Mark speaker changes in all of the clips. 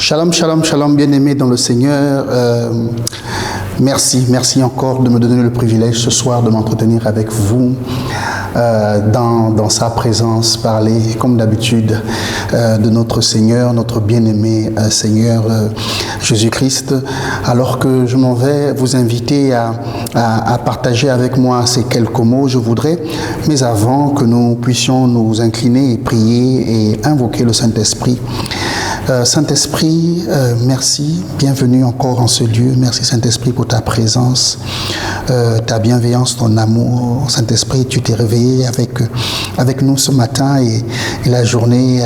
Speaker 1: Shalom, shalom, shalom, bien-aimés dans le Seigneur. Merci encore de me donner le privilège ce soir de m'entretenir avec vous dans sa présence, parler comme d'habitude de notre Seigneur, notre bien-aimé Seigneur Jésus-Christ. Alors que je m'en vais vous inviter à partager avec moi ces quelques mots, je voudrais, mais avant que nous puissions nous incliner et prier et invoquer le Saint-Esprit. Saint-Esprit, merci, bienvenue encore en ce lieu. Merci Saint-Esprit pour ta présence, ta bienveillance, ton amour. Saint-Esprit, tu t'es réveillé avec nous ce matin et la journée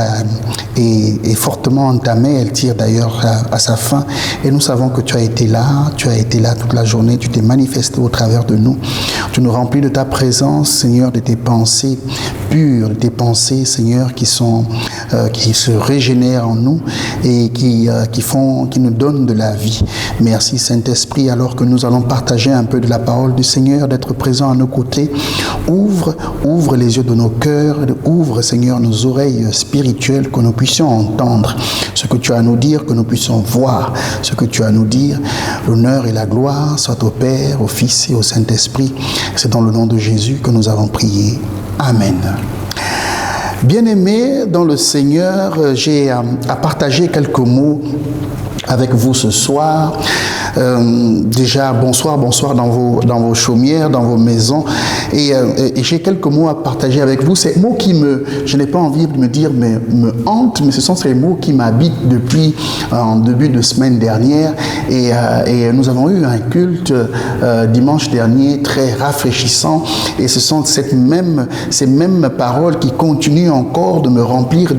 Speaker 1: est fortement entamée. Elle tire d'ailleurs à sa fin et nous savons que tu as été là toute la journée. Tu t'es manifesté au travers de nous. Tu nous remplis de ta présence, Seigneur, de tes pensées pures, de tes pensées, Seigneur, qui se régénèrent en nous et qui nous donnent de la vie. Merci Saint-Esprit, alors que nous allons partager un peu de la parole du Seigneur, d'être présent à nos côtés. Ouvre les yeux de nos cœurs, ouvre Seigneur nos oreilles spirituelles, que nous puissions entendre ce que tu as à nous dire, que nous puissions voir ce que tu as à nous dire. L'honneur et la gloire soient au Père, au Fils et au Saint-Esprit. C'est dans le nom de Jésus que nous avons prié. Amen. Bien-aimés dans le Seigneur, j'ai à partager quelques mots avec vous ce soir. Déjà, bonsoir dans vos chaumières, dans vos maisons. Et j'ai quelques mots à partager avec vous. Ces mots je n'ai pas envie de me dire, me hantent, mais ce sont ces mots qui m'habitent depuis en début de semaine dernière. Et nous avons eu un culte dimanche dernier très rafraîchissant. Et ce sont ces mêmes paroles qui continuent encore de me remplir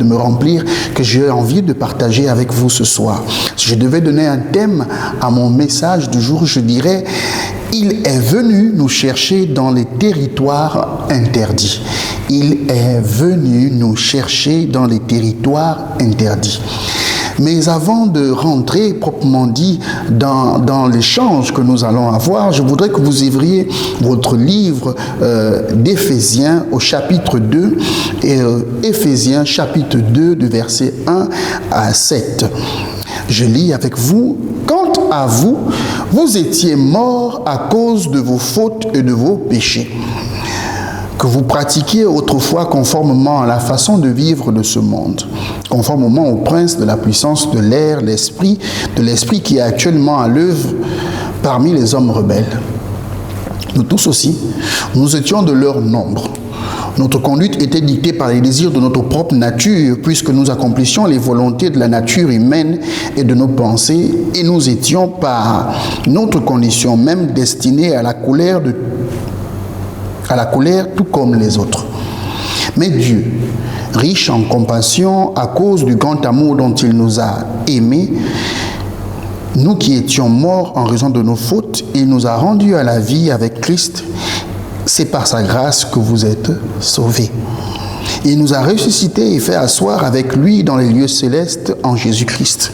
Speaker 1: que j'ai envie de partager avec vous ce soir. Si je devais donner un thème à mon message du jour, je dirais: il est venu nous chercher dans les territoires interdits. Il est venu nous chercher dans les territoires interdits. Mais avant de rentrer proprement dit dans l'échange que nous allons avoir, je voudrais que vous ouvriez votre livre d'Éphésiens au chapitre 2, et Éphésiens chapitre 2 du verset 1 à 7. Je lis avec vous: quant à vous, vous étiez morts à cause de vos fautes et de vos péchés, que vous pratiquiez autrefois conformément à la façon de vivre de ce monde, conformément au prince de la puissance de l'air, de l'esprit qui est actuellement à l'œuvre parmi les hommes rebelles. Nous tous aussi, nous étions de leur nombre. Notre conduite était dictée par les désirs de notre propre nature, puisque nous accomplissions les volontés de la nature humaine et de nos pensées, et nous étions par notre condition même destinés à la colère tout comme les autres. Mais Dieu, riche en compassion à cause du grand amour dont il nous a aimés, nous qui étions morts en raison de nos fautes, il nous a rendus à la vie avec Christ. C'est par sa grâce que vous êtes sauvés. Il nous a ressuscités et fait asseoir avec lui dans les lieux célestes en Jésus-Christ.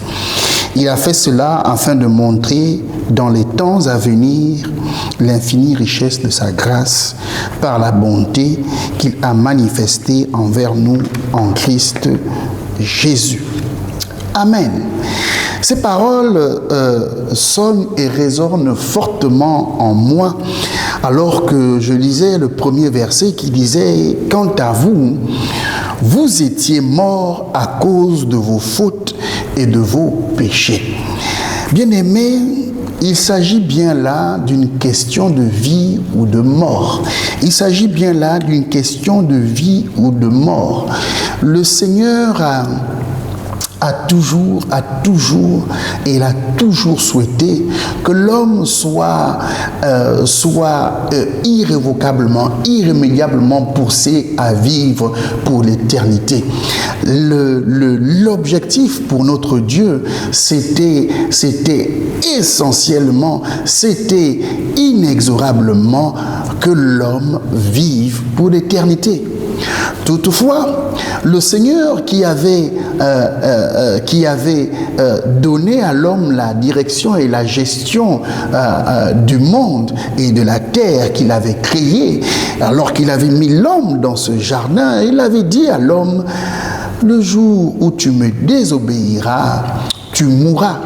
Speaker 1: Il a fait cela afin de montrer dans les temps à venir l'infinie richesse de sa grâce par la bonté qu'il a manifestée envers nous en Christ Jésus. Amen. Ces paroles sonnent et résonnent fortement en moi alors que je lisais le premier verset qui disait: quant à vous, vous étiez morts à cause de vos fautes et de vos péchés. Bien-aimés, il s'agit bien là d'une question de vie ou de mort. Il s'agit bien là d'une question de vie ou de mort. Le Seigneur a toujours souhaité que l'homme soit irrévocablement, irrémédiablement poussé à vivre pour l'éternité. L'objectif pour notre Dieu, c'était essentiellement, c'était inexorablement que l'homme vive pour l'éternité. Toutefois, le Seigneur qui avait donné à l'homme la direction et la gestion du monde et de la terre qu'il avait créée, alors qu'il avait mis l'homme dans ce jardin, il avait dit à l'homme: le jour où tu me désobéiras, tu mourras.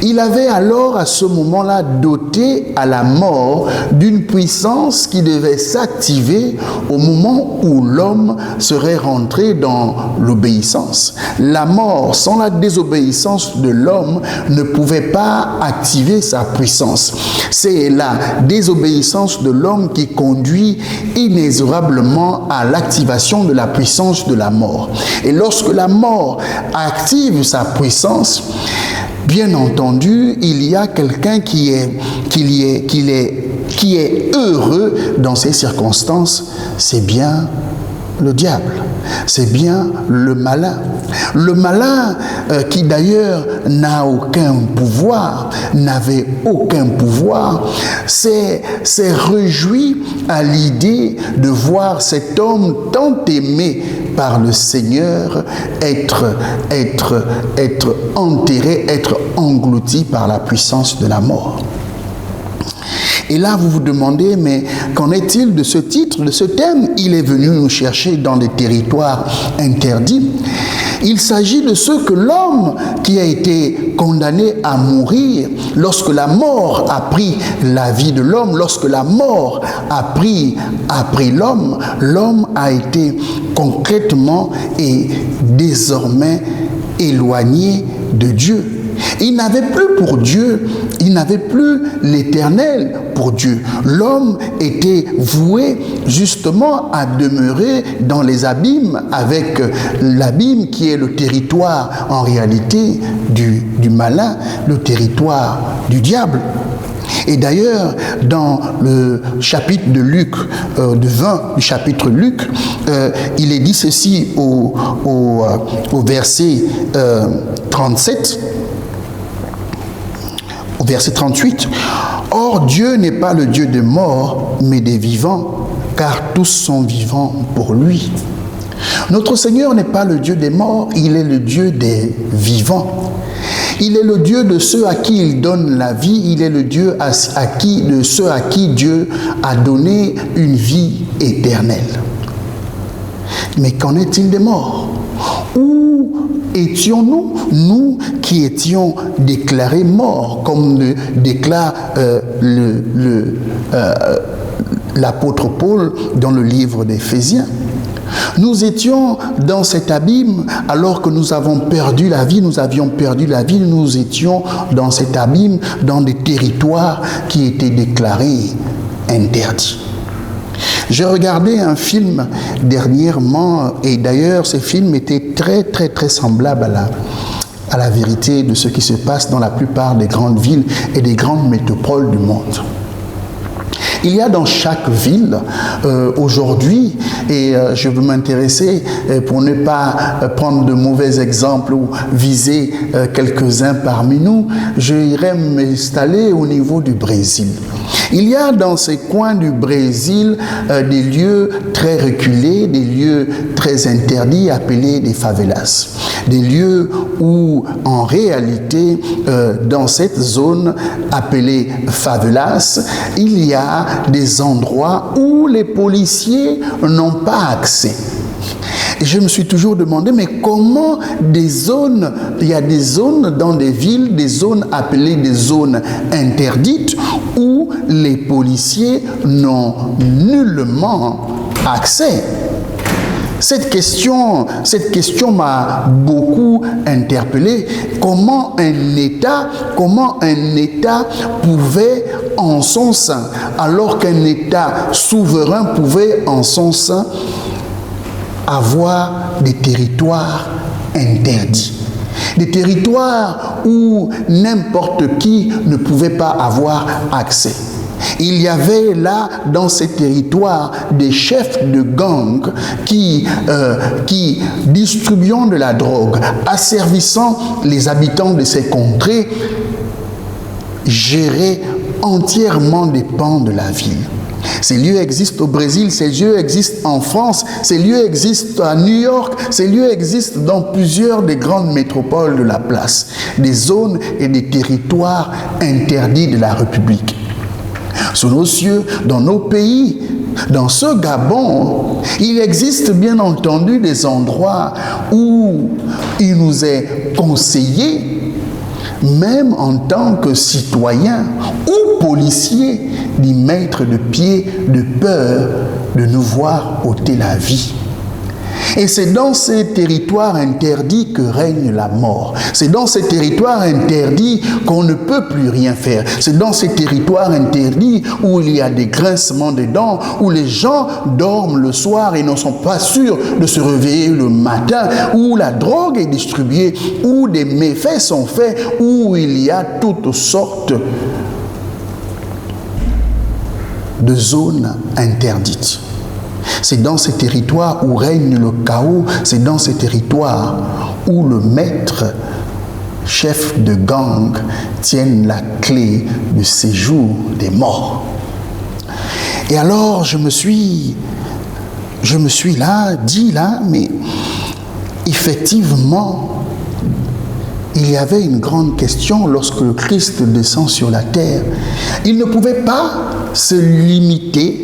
Speaker 1: Il avait alors à ce moment-là doté à la mort d'une puissance qui devait s'activer au moment où l'homme serait rentré dans l'obéissance. La mort sans la désobéissance de l'homme ne pouvait pas activer sa puissance. C'est la désobéissance de l'homme qui conduit inexorablement à l'activation de la puissance de la mort. Et lorsque la mort active sa puissance, bien entendu, il y a quelqu'un qui est heureux dans ces circonstances, c'est bien le diable, c'est bien le malin. Le malin qui d'ailleurs n'a aucun pouvoir, n'avait aucun pouvoir, s'est réjoui à l'idée de voir cet homme tant aimé par le Seigneur être enterré, être englouti par la puissance de la mort. Et là, vous vous demandez, mais qu'en est-il de ce titre, de ce thème? Il est venu nous chercher dans des territoires interdits. Il s'agit de ce que l'homme qui a été condamné à mourir, lorsque la mort a pris la vie de l'homme, lorsque la mort a pris l'homme, l'homme a été concrètement et désormais éloigné de Dieu. Il n'avait plus pour Dieu, il n'avait plus l'Éternel pour Dieu. L'homme était voué justement à demeurer dans les abîmes, avec l'abîme qui est le territoire en réalité du malin, le territoire du diable. Et d'ailleurs, dans le chapitre de Luc, du chapitre Luc, il est dit ceci au verset 37. Au verset 38, « Or Dieu n'est pas le Dieu des morts, mais des vivants, car tous sont vivants pour lui. » Notre Seigneur n'est pas le Dieu des morts, il est le Dieu des vivants. Il est le Dieu de ceux à qui il donne la vie, il est le Dieu de ceux à qui Dieu a donné une vie éternelle. Mais qu'en est-il des morts? Où étions-nous, nous qui étions déclarés morts, comme le déclare l'apôtre Paul dans le livre d'Éphésiens? Nous étions dans cet abîme alors que nous avons perdu la vie, nous avions perdu la vie, nous étions dans cet abîme, dans des territoires qui étaient déclarés interdits. J'ai regardé un film dernièrement et d'ailleurs ce film était très semblable à la vérité de ce qui se passe dans la plupart des grandes villes et des grandes métropoles du monde. Il y a dans chaque ville aujourd'hui, et je veux m'intéresser pour ne pas prendre de mauvais exemples ou viser quelques-uns parmi nous, je irai m'installer au niveau du Brésil. Il y a dans ces coins du Brésil des lieux très reculés, des lieux très interdits appelés des favelas. Des lieux où en réalité dans cette zone appelée favelas, il y a des endroits où les policiers n'ont pas accès. Et je me suis toujours demandé, mais comment il y a des zones dans des villes, des zones appelées des zones interdites, où les policiers n'ont nullement accès. Cette question m'a beaucoup interpellé. Comment un État pouvait en son sein, alors qu'un État souverain pouvait en son sein avoir des territoires interdits. Des territoires où n'importe qui ne pouvait pas avoir accès. Il y avait là, dans ces territoires, des chefs de gang qui distribuant de la drogue, asservissant les habitants de ces contrées, géraient entièrement des pans de la ville. Ces lieux existent au Brésil, ces lieux existent en France, ces lieux existent à New York, ces lieux existent dans plusieurs des grandes métropoles de la place, des zones et des territoires interdits de la République. Sous nos cieux, dans nos pays, dans ce Gabon, il existe bien entendu des endroits où il nous est conseillé même en tant que citoyen ou policier, d'y mettre de pied de peur de nous voir ôter la vie. Et c'est dans ces territoires interdits que règne la mort. C'est dans ces territoires interdits qu'on ne peut plus rien faire. C'est dans ces territoires interdits où il y a des grincements de dents, où les gens dorment le soir et ne sont pas sûrs de se réveiller le matin, où la drogue est distribuée, où des méfaits sont faits, où il y a toutes sortes de zones interdites. C'est dans ces territoires où règne le chaos, c'est dans ces territoires où le maître, chef de gang, tient la clé du séjour des morts. Et alors je me suis dit, mais effectivement, il y avait une grande question lorsque le Christ descend sur la terre. Il ne pouvait pas se limiter.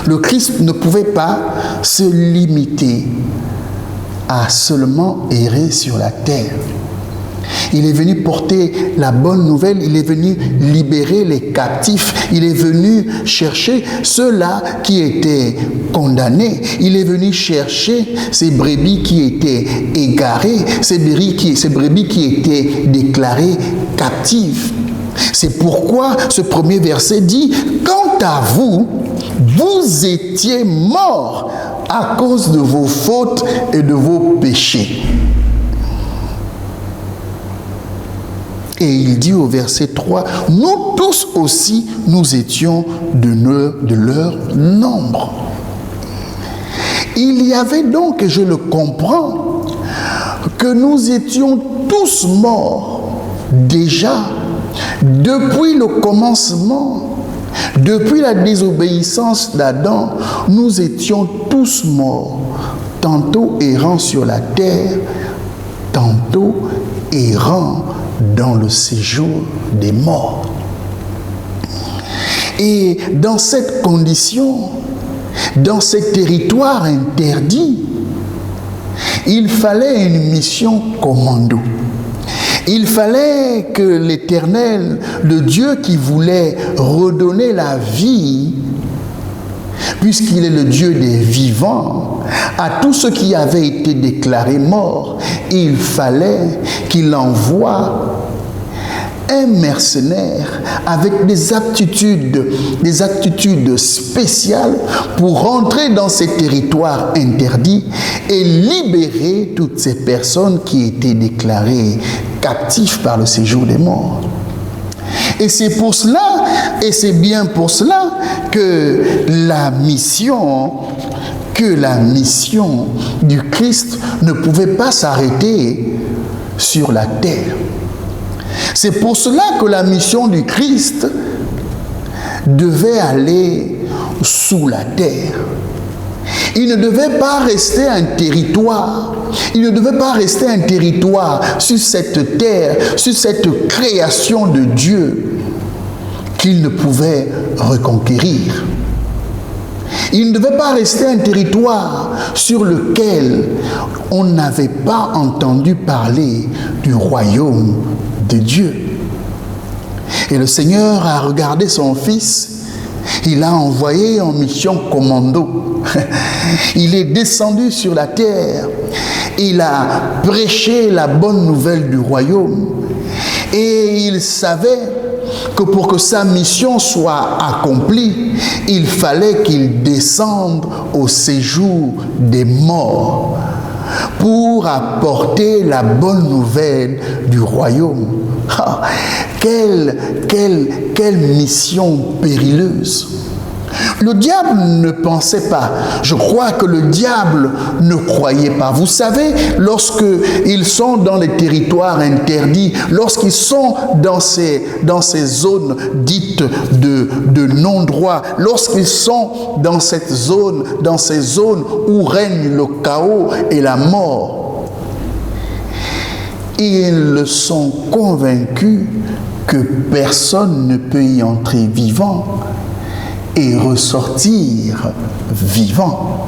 Speaker 1: Le Christ ne pouvait pas se limiter à seulement errer sur la terre. Il est venu porter la bonne nouvelle, il est venu libérer les captifs, il est venu chercher ceux-là qui étaient condamnés, il est venu chercher ces brebis qui étaient égarées, ces brebis qui étaient déclarées captives. C'est pourquoi ce premier verset dit « Quant à vous, vous étiez morts à cause de vos fautes et de vos péchés. » Et il dit au verset 3, « Nous tous aussi, nous étions de leur nombre. » Il y avait donc, et je le comprends, que nous étions tous morts déjà depuis le commencement. Depuis la désobéissance d'Adam, nous étions tous morts, tantôt errant sur la terre, tantôt errant dans le séjour des morts. Et dans cette condition, dans ces territoires interdits, il fallait une mission commando. Il fallait que l'Éternel, le Dieu qui voulait redonner la vie, puisqu'il est le Dieu des vivants, à tous ceux qui avaient été déclarés morts, il fallait qu'il envoie un mercenaire avec des aptitudes spéciales pour rentrer dans ces territoires interdits et libérer toutes ces personnes qui étaient déclarées captifs par le séjour des morts. Et c'est pour cela, et c'est bien pour cela que la mission du Christ ne pouvait pas s'arrêter sur la terre. C'est pour cela que la mission du Christ devait aller sous la terre. Il ne devait pas rester un territoire. Il ne devait pas rester un territoire sur cette terre, sur cette création de Dieu qu'il ne pouvait reconquérir. Il ne devait pas rester un territoire sur lequel on n'avait pas entendu parler du royaume de Dieu. Et le Seigneur a regardé son Fils. Il l'a envoyé en mission commando. Il est descendu sur la terre. Il a prêché la bonne nouvelle du royaume. Et il savait que pour que sa mission soit accomplie, il fallait qu'il descende au séjour des morts pour apporter la bonne nouvelle du royaume. Ah, quelle mission périleuse! Le diable ne pensait pas. Je crois que le diable ne croyait pas. Vous savez, lorsqu'ils sont dans les territoires interdits, lorsqu'ils sont dans ces zones dites de non-droit, lorsqu'ils sont dans ces zones où règne le chaos et la mort, ils sont convaincus que personne ne peut y entrer vivant et ressortir vivant.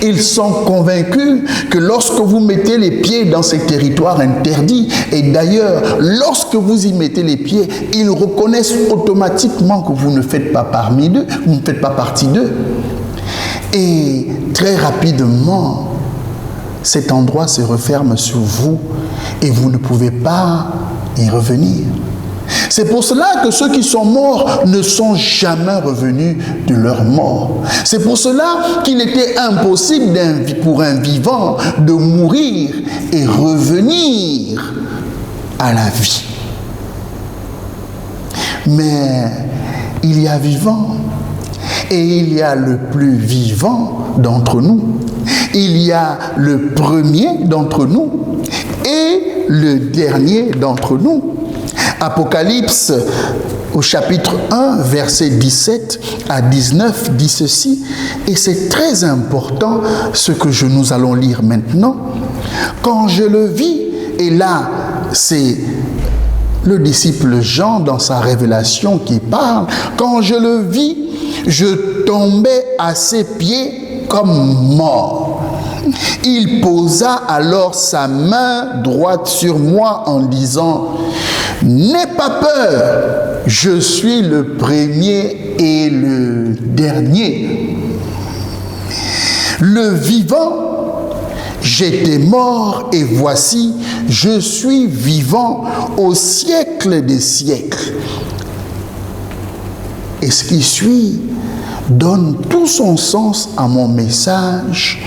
Speaker 1: Ils sont convaincus que lorsque vous mettez les pieds dans ces territoires interdits, et d'ailleurs, lorsque vous y mettez les pieds, ils reconnaissent automatiquement que vous ne faites pas parmi d'eux, vous ne faites pas partie d'eux. Et très rapidement, cet endroit se referme sur vous et vous ne pouvez pas y revenir. C'est pour cela que ceux qui sont morts ne sont jamais revenus de leur mort. C'est pour cela qu'il était impossible pour un vivant de mourir et revenir à la vie. Mais il y a vivant et il y a le plus vivant d'entre nous. Il y a le premier d'entre nous et le dernier d'entre nous. Apocalypse au chapitre 1, versets 17 à 19 dit ceci, et c'est très important ce que nous allons lire maintenant. Quand je le vis, et là c'est le disciple Jean dans sa révélation qui parle, quand je le vis, je tombais à ses pieds comme mort. Il posa alors sa main droite sur moi en disant, « N'aie pas peur, je suis le premier et le dernier. Le vivant, j'étais mort et voici, je suis vivant au siècle des siècles. » Et ce qui suit donne tout son sens à mon message.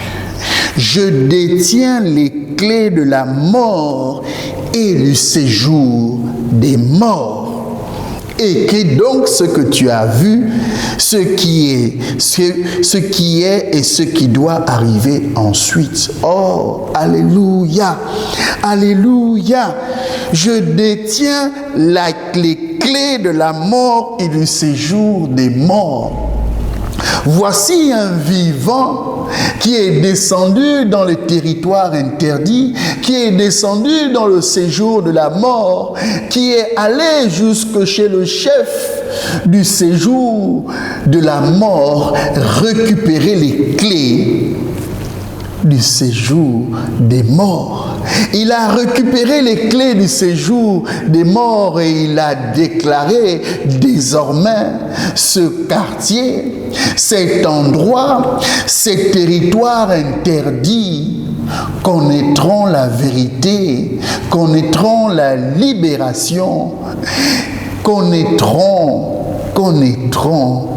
Speaker 1: Je détiens les clés de la mort et du séjour des morts. Écris donc ce que tu as vu, ce qui est et ce qui doit arriver ensuite. Oh, alléluia, alléluia. Je détiens les clés de la mort et du séjour des morts. Voici un vivant qui est descendu dans le territoire interdit, qui est descendu dans le séjour de la mort, qui est allé jusque chez le chef du séjour de la mort, récupérer les clés du séjour des morts. Il a récupéré les clés du séjour des morts et il a déclaré désormais ce quartier, cet endroit, ces territoires interdits connaîtront la vérité, connaîtront la libération, connaîtront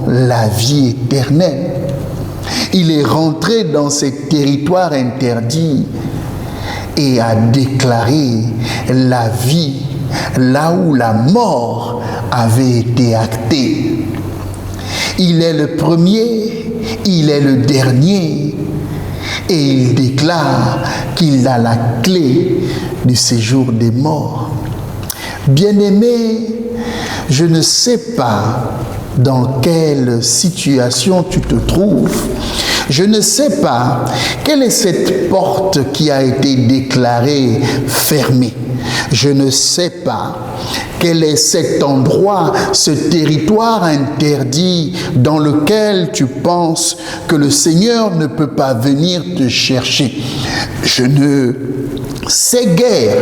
Speaker 1: la vie éternelle. Il est rentré dans ces territoires interdits et a déclaré la vie là où la mort avait été actée. Il est le premier, il est le dernier et il déclare qu'il a la clé du séjour des morts. Bien-aimé, je ne sais pas dans quelle situation tu te trouves. Je ne sais pas quelle est cette porte qui a été déclarée fermée. Je ne sais pas quel est cet endroit, ce territoire interdit dans lequel tu penses que le Seigneur ne peut pas venir te chercher. Je ne sais guère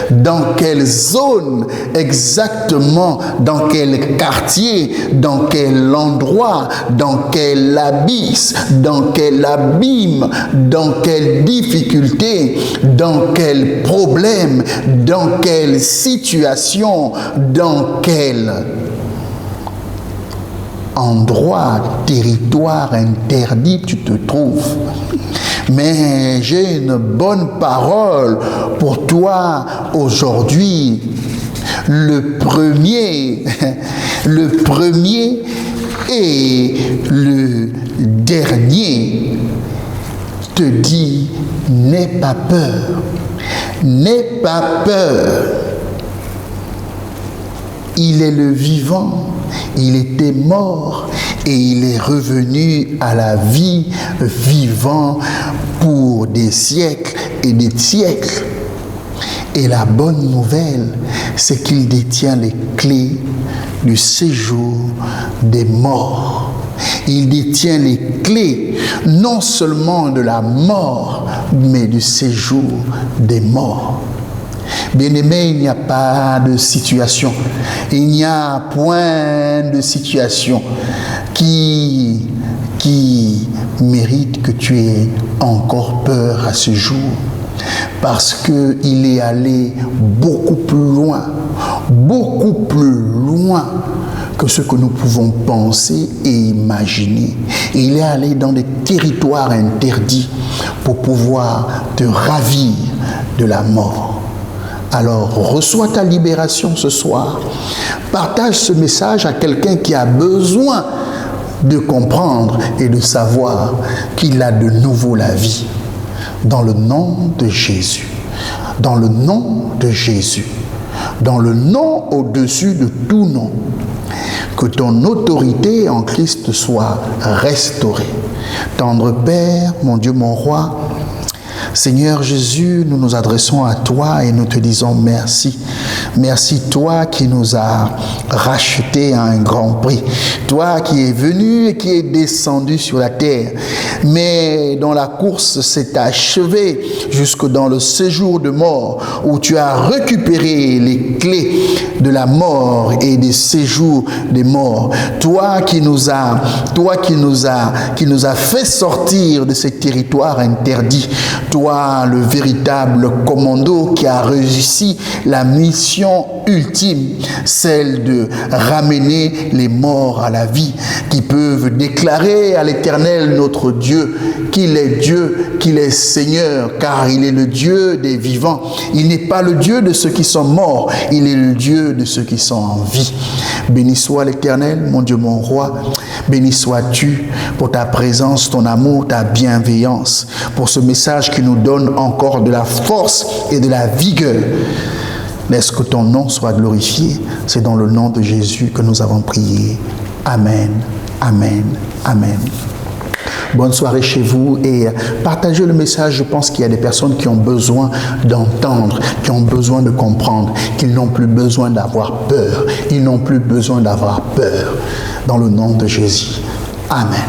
Speaker 1: dans quelle zone exactement, dans quel quartier, dans quel endroit, dans quel abysse, dans quel abîme, dans quelle difficulté, dans quel problème, dans quelle situation, dans quel endroit, territoire interdit tu te trouves. Mais j'ai une bonne parole pour toi aujourd'hui. Le premier et le dernier te dit, n'aie pas peur, n'aie pas peur. Il est le vivant, il était mort et il est revenu à la vie vivant pour des siècles et des siècles. Et la bonne nouvelle, c'est qu'il détient les clés du séjour des morts. Il détient les clés non seulement de la mort, mais du séjour des morts. Bien-aimé, il n'y a pas de situation, il n'y a point de situation qui mérite que tu aies encore peur à ce jour. Parce qu'il est allé beaucoup plus loin que ce que nous pouvons penser et imaginer. Et il est allé dans des territoires interdits pour pouvoir te ravir de la mort. Alors, reçois ta libération ce soir. Partage ce message à quelqu'un qui a besoin de comprendre et de savoir qu'il a de nouveau la vie. Dans le nom de Jésus. Dans le nom de Jésus. Dans le nom au-dessus de tout nom. Que ton autorité en Christ soit restaurée. Tendre Père, mon Dieu, mon roi, Seigneur Jésus, nous nous adressons à toi et nous te disons merci. Merci toi qui nous as rachetés à un grand prix. Toi qui es venu et qui es descendu sur la terre. Mais dont la course s'est achevée jusque dans le séjour de mort où tu as récupéré les clés de la mort et des séjours des morts. Toi qui nous as fait sortir de ces territoires interdits. Toi, le véritable commando qui a réussi la mission ultime, celle de ramener les morts à la vie, qui peuvent déclarer à l'Éternel notre Dieu qu'il est Seigneur, car il est le Dieu des vivants. Il n'est pas le Dieu de ceux qui sont morts, il est le Dieu de ceux qui sont en vie. Béni soit l'Éternel, mon Dieu, mon roi. Béni sois-tu pour ta présence, ton amour, ta bienveillance, pour ce message qui nous donne encore de la force et de la vigueur. Laisse que ton nom soit glorifié. C'est dans le nom de Jésus que nous avons prié. Amen, amen, amen. Bonne soirée chez vous et partagez le message. Je pense qu'il y a des personnes qui ont besoin d'entendre, qui ont besoin de comprendre, qu'ils n'ont plus besoin d'avoir peur. Ils n'ont plus besoin d'avoir peur. Dans le nom de Jésus. Amen.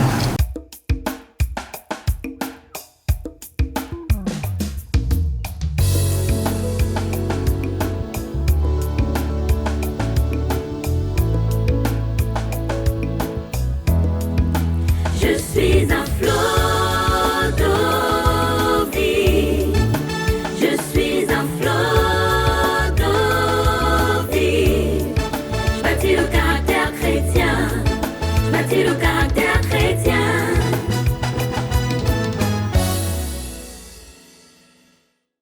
Speaker 2: Je suis un flot d'eau vive. Je suis un flot d'eau vive. Je bâtis le caractère chrétien. Je bâtis le caractère